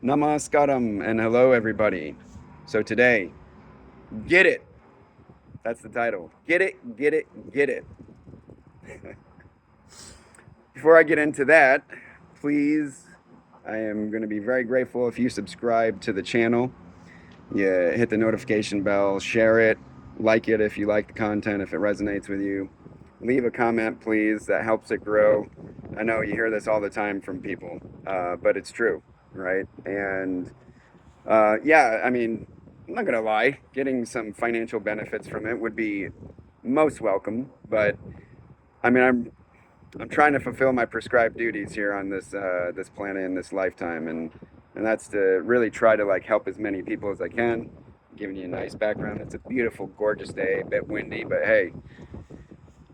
Namaskaram and hello everybody. So today, get it. That's the title. Get it, get it, get it. Before I get into that, please, I am going to be very grateful if you subscribe to the channel. You hit the notification bell, share it, like it if you like the content, if it resonates with you. Leave a comment, please. That helps it grow. I know you hear this all the time from people, but it's true, right? And yeah, I mean, I'm not gonna lie, getting some financial benefits from it would be most welcome. But I mean, I'm trying to fulfill my prescribed duties here on this planet in this lifetime, and that's to really try to like help as many people as I can. Giving you a nice background. It's a beautiful, gorgeous day, a bit windy, but hey,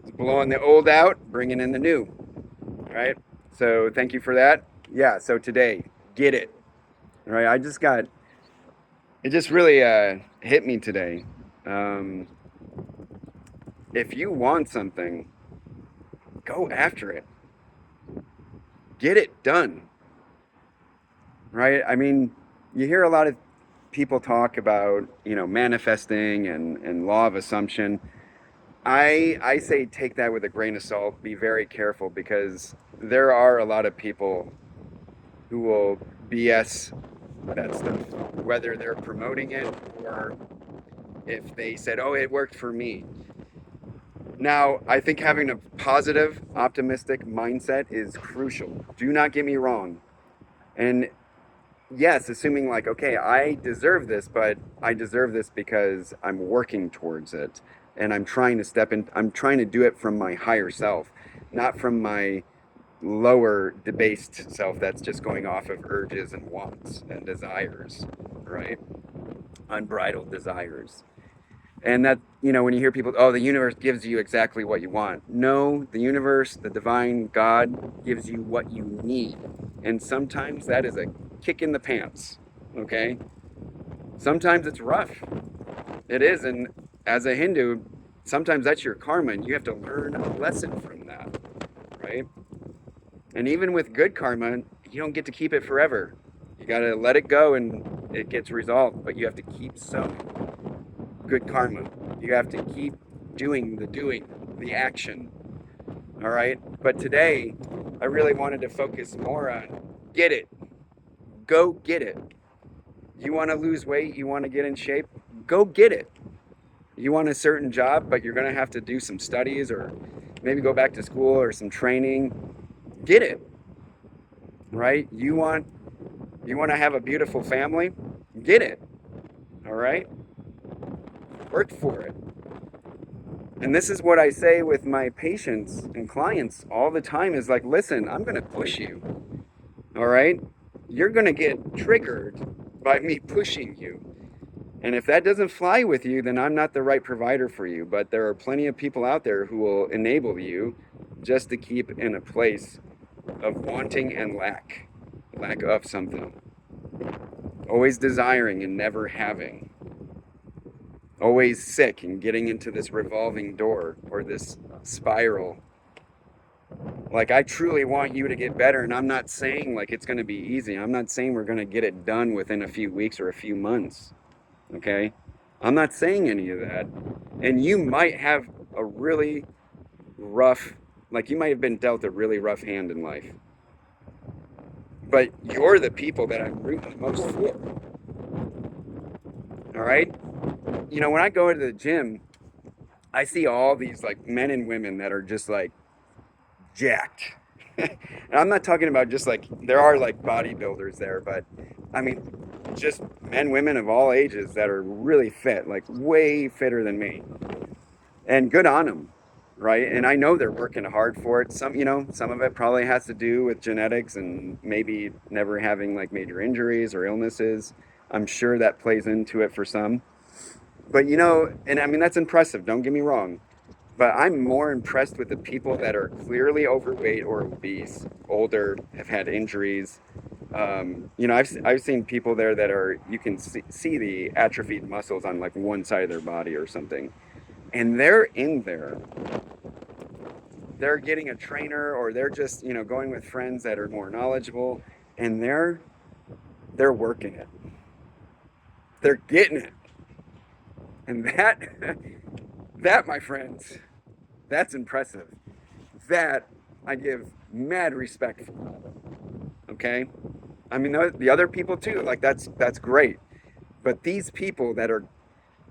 it's blowing the old out, bringing in the new, right? So thank you for that. Yeah. So today, get it, right? It just really hit me today. Um, if you want something, go after it. Get it done, right? I mean, you hear a lot of people talk about, manifesting and law of assumption. I say take that with a grain of salt. Be very careful because there are a lot of people who will BS that stuff, whether they're promoting it or if they said, "Oh, it worked for me." Now, I think having a positive, optimistic mindset is crucial. Do not get me wrong. And yes, assuming like, okay, I deserve this, but I deserve this because I'm working towards it and I'm trying to I'm trying to do it from my higher self, not from my lower debased self that's just going off of urges and wants and desires, right? Unbridled desires. And that, when you hear people, oh, the universe gives you exactly what you want. No, the universe, the divine God gives you what you need. And sometimes that is a kick in the pants, okay? Sometimes it's rough. It is. And as a Hindu, sometimes that's your karma, and you have to learn a lesson from that, right? And even with good karma, you don't get to keep it forever. You got to let it go and it gets resolved, but you have to keep sowing good karma. You have to keep doing, the action. All right. But today, I really wanted to focus more on get it. Go get it. You want to lose weight, you want to get in shape, go get it. You want a certain job, but you're going to have to do some studies or maybe go back to school or some training. Get it. Right? You want to have a beautiful family? Get it. All right? Work for it. And this is what I say with my patients and clients all the time is like, listen, I'm going to push you. All right? You're going to get triggered by me pushing you. And if that doesn't fly with you, then I'm not the right provider for you. But there are plenty of people out there who will enable you just to keep in a place of wanting and lack of something. Always desiring and never having. Always sick and getting into this revolving door or this spiral. Like, I truly want you to get better, and I'm not saying like it's going to be easy. I'm not saying we're going to get it done within a few weeks or a few months. Okay? I'm not saying any of that. And you might have a really rough, like, you might have been dealt a really rough hand in life. But you're the people that I'm rooting the most for. All right? When I go into the gym, I see all these like men and women that are just like jacked. And I'm not talking about just like there are like bodybuilders there, but I mean just men, women of all ages that are really fit, like way fitter than me. And good on them, right? And I know they're working hard for it. Some of it probably has to do with genetics and maybe never having like major injuries or illnesses. I'm sure that plays into it for some. But and I mean that's impressive, don't get me wrong. But I'm more impressed with the people that are clearly overweight or obese, older, have had injuries. I've seen people there that are, you can see the atrophied muscles on like one side of their body or something. And they're in there. They're getting a trainer or they're just, going with friends that are more knowledgeable. And they're they're working it. They're getting it. And that, that, my friends, that's impressive. That I give mad respect for. Okay? I mean, the other people too, like that's great. But these people that are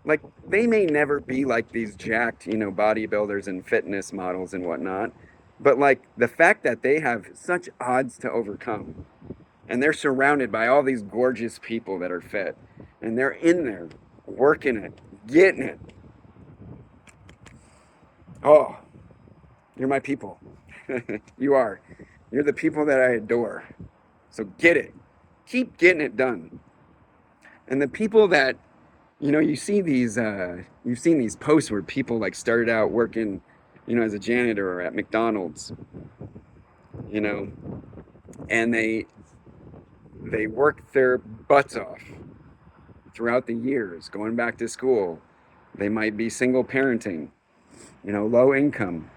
like, they may never be like these jacked, bodybuilders and fitness models and whatnot. But like the fact that they have such odds to overcome, and they're surrounded by all these gorgeous people that are fit, and they're in there working it, getting it. Oh, you're my people. You are. You're the people that I adore. So get it. Keep getting it done. And the people that, you see these, you've seen these posts where people like started out working, as a janitor or at McDonald's, you know, and they work their butts off throughout the years, going back to school. They might be single parenting, low income,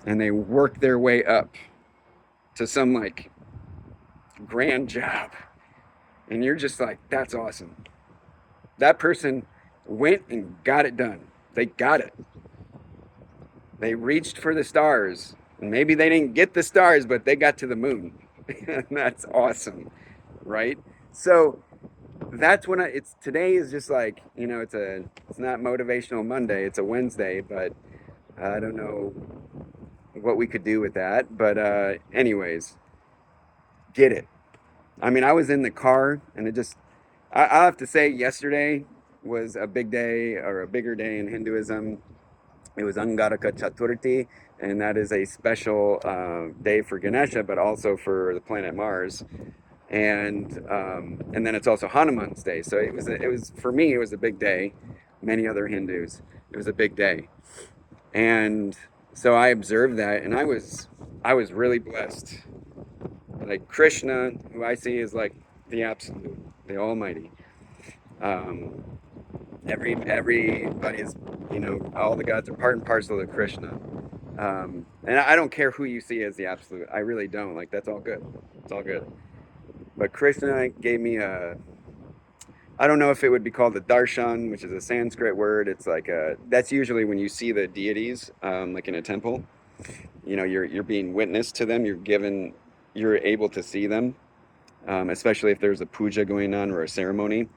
and they work their way up to some like grand job. And you're just like, that's awesome. That person went and got it done. They got it. They reached for the stars. And maybe they didn't get the stars, but they got to the moon. And that's awesome, right? So that's when it's today is just like, it's not motivational Monday, it's a Wednesday, but I don't know what we could do with that. But anyways, get it. I mean, I was in the car and I have to say, yesterday was a big day, or a bigger day in Hinduism. It was Angaraka Chaturthi, and that is a special day for Ganesha, but also for the planet Mars. And then it's also Hanuman's Day. So it was for me, it was a big day. Many other Hindus, it was a big day. And so I observed that, and I was really blessed. Like Krishna, who I see as like the absolute, the Almighty. Um, everybody is, all the gods are part and parcel of Krishna. And I don't care who you see as the absolute. I really don't. Like, that's all good. It's all good. But Krishna gave me I don't know if it would be called a darshan, which is a Sanskrit word. It's like that's usually when you see the deities, like in a temple. You're being witnessed to them. You're able to see them, especially if there's a puja going on or a ceremony.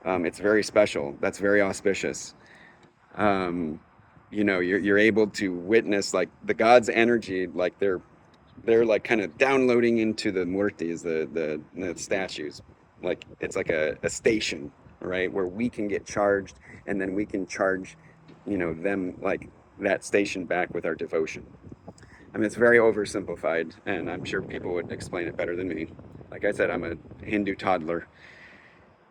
It's very special. That's very auspicious. You're able to witness like the god's energy, like they're like kind of downloading into the murtis, the statues. Like it's like a station, right, where we can get charged, and then we can charge, them, like that station, back with our devotion. I mean, it's very oversimplified, and I'm sure people would explain it better than me. Like I said, I'm a Hindu toddler.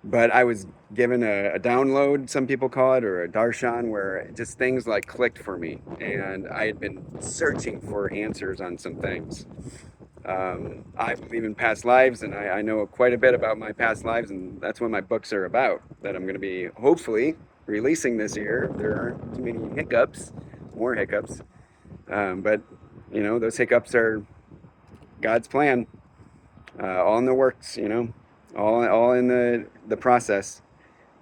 But I was given a download, some people call it, or a darshan, where just things like clicked for me. And I had been searching for answers on some things. I believe in past lives, and I know quite a bit about my past lives, and that's what my books are about, that I'm going to be hopefully releasing this year. There aren't too many hiccups, more hiccups. But, those hiccups are God's plan, all in the works, all in the process.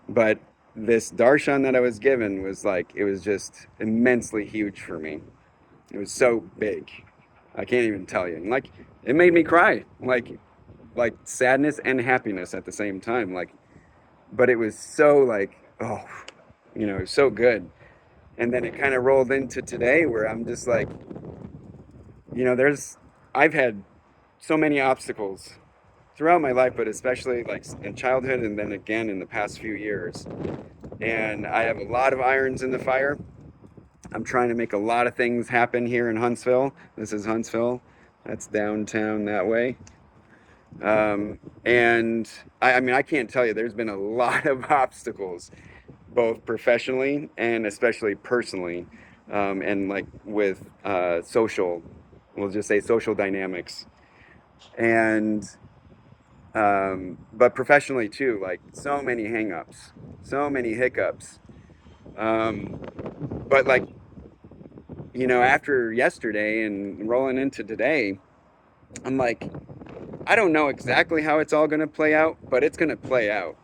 But this darshan that I was given was like, it was just immensely huge for me. It was so big, I can't even tell you. And like, it made me cry, like sadness and happiness at the same time. Like, but it was so like, oh, so good. And then it kind of rolled into today, where I'm just like, I've had so many obstacles throughout my life, but especially like in childhood, and then again in the past few years. And I have a lot of irons in the fire. I'm trying to make a lot of things happen here in Huntsville. This is Huntsville. That's downtown that way. And I mean, I can't tell you, there's been a lot of obstacles, both professionally and especially personally, and like with we'll just say social dynamics. And but professionally too, like so many hangups, so many hiccups. But like, after yesterday and rolling into today, I'm like, I don't know exactly how it's all going to play out, but it's going to play out.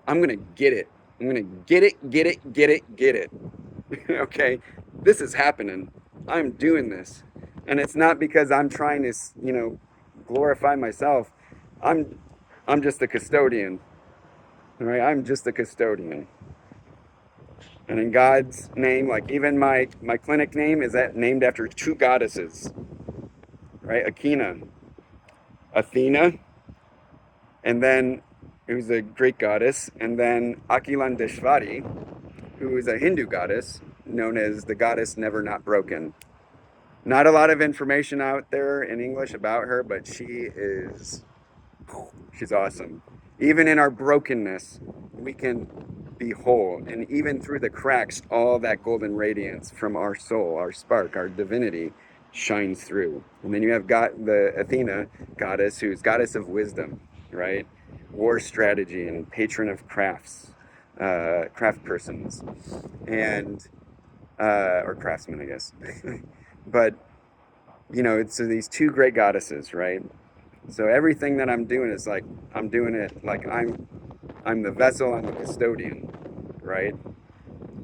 I'm going to get it. I'm going to get it, get it, get it, get it. Okay? This is happening. I'm doing this. And it's not because I'm trying to, glorify myself. I'm just a custodian. All right? I'm just a custodian. And in God's name, like even my clinic name is named after two goddesses, right? Athena, and then who's a Greek goddess, and then Akilandeshvari, who is a Hindu goddess known as the goddess never not broken. Not a lot of information out there in English about her, but she's awesome. Even in our brokenness, we can be whole. And even through the cracks, all that golden radiance from our soul, our spark, our divinity shines through. And then you have the Athena goddess, who's goddess of wisdom, right? War strategy and patron of crafts, craft persons, and or craftsmen, I guess. But it's these two great goddesses, right? So everything that I'm doing is like I'm doing it like I'm the vessel, I'm the custodian, right?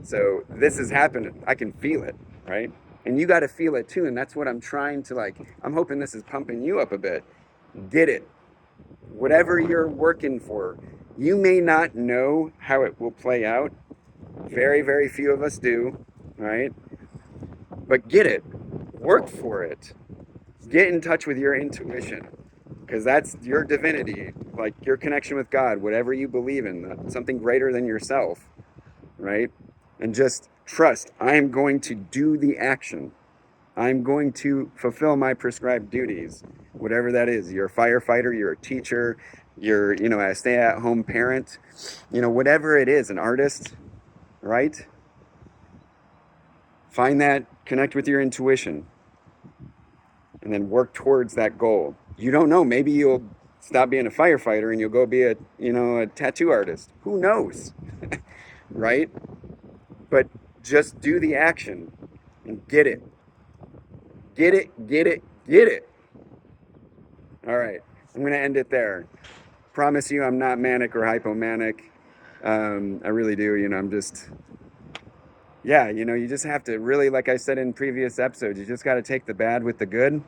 So this is happening. I can feel it, right? And you got to feel it too. And that's what I'm trying to I'm hoping this is pumping you up a bit. Get it. Whatever you're working for, you may not know how it will play out. Very, very few of us do, right? But get it. Work for it. Get in touch with your intuition, because that's your divinity, like your connection with God, whatever you believe in, something greater than yourself, right? And just trust, I am going to do the action. I'm going to fulfill my prescribed duties, whatever that is. You're a firefighter, you're a teacher, you're, a stay-at-home parent, whatever it is, an artist, right? Find that, connect with your intuition, and then work towards that goal. You don't know, maybe you'll stop being a firefighter and you'll go be a tattoo artist. Who knows? Right? But just do the action and get it. Get it, get it, get it. All right, I'm going to end it there. Promise you I'm not manic or hypomanic. I really do, I'm just, you just have to really, like I said in previous episodes, you just got to take the bad with the good.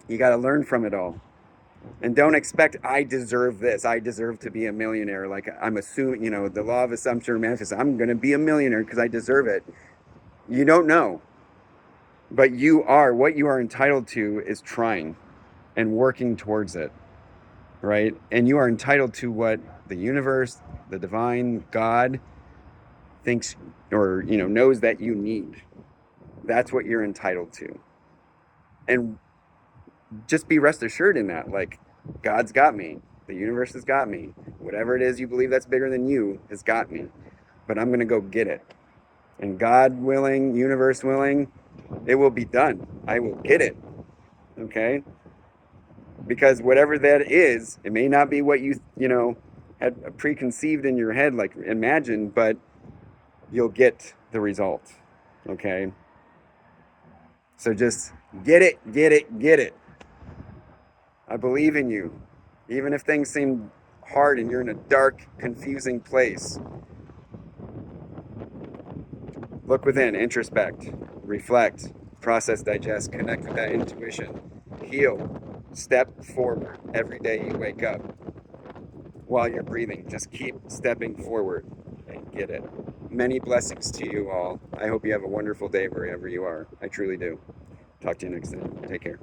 You got to learn from it all. And don't expect, I deserve this. I deserve to be a millionaire. Like I'm assuming, the law of assumption or manifest. I'm going to be a millionaire because I deserve it. You don't know. But what you are entitled to is trying and working towards it. Right? And you are entitled to what the universe, the divine, God thinks or, knows that you need. That's what you're entitled to. And just be rest assured in that, like, God's got me. The universe has got me. Whatever it is you believe that's bigger than you has got me. But I'm going to go get it. And God willing, universe willing, it will be done. I will get it. Okay? Because whatever that is, it may not be what you had preconceived in your head, like imagined, but you'll get the result. Okay? So just get it, get it, get it. I believe in you. Even if things seem hard and you're in a dark, confusing place. Look within, introspect, reflect, process, digest, connect with that intuition, heal, step forward every day you wake up. While you're breathing, just keep stepping forward and get it. Many blessings to you all. I hope you have a wonderful day wherever you are. I truly do. Talk to you next time. Take care.